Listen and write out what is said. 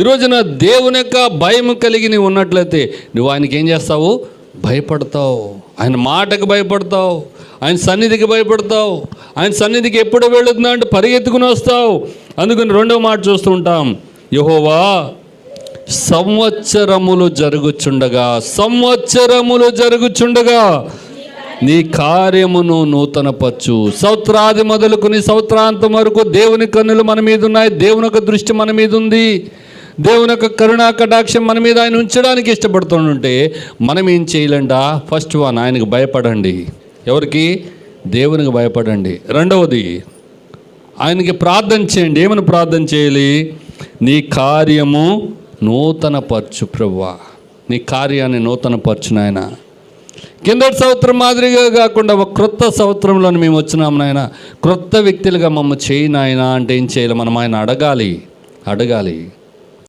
ఈరోజున దేవుని యొక్క భయం కలిగి నీవు ఉన్నట్లయితే నువ్వు ఆయనకి ఏం చేస్తావు? భయపడతావు. ఆయన మాటకు భయపడతావు, ఆయన సన్నిధికి భయపడతావు. ఆయన సన్నిధికి ఎప్పుడు వెళుతున్నా అంటే పరిగెత్తుకుని వస్తావు. అందుకని రెండవ మాట చూస్తూ ఉంటాం, యెహోవా సంవత్సరములు జరుగుచుండగా నీ కార్యమును నూతనపరచు. సంవత్సరాది మొదలుకొని సంవత్సరాంతం వరకు దేవుని కన్నులు మన మీద ఉన్నాయి. దేవుని యొక్క దృష్టి మన మీద ఉంది. దేవుని యొక్క కరుణా కటాక్షం మన మీద ఆయన ఉంచడానికి ఇష్టపడుతుంటే మనం ఏం చేయాలంట? ఫస్ట్ వన్, ఆయనకు భయపడండి. ఎవరికి? దేవునికి భయపడండి. రెండవది, ఆయనకి ప్రార్థన చేయండి. ఏమని ప్రార్థన చేయాలి? నీ కార్యము నూతనపరచు ప్రభువా, నీ కార్యాన్ని నూతనపరచు నాయన. కిందటి సంవత్సరం మాదిరిగా కాకుండా ఒక క్రొత్త సంవత్సరంలో మేము వచ్చినాం నాయన, క్రొత్త వ్యక్తులుగా మమ్మల్ని చేయి నాయన అంటే ఏం చేయాలి? మనం ఆయన అడగాలి.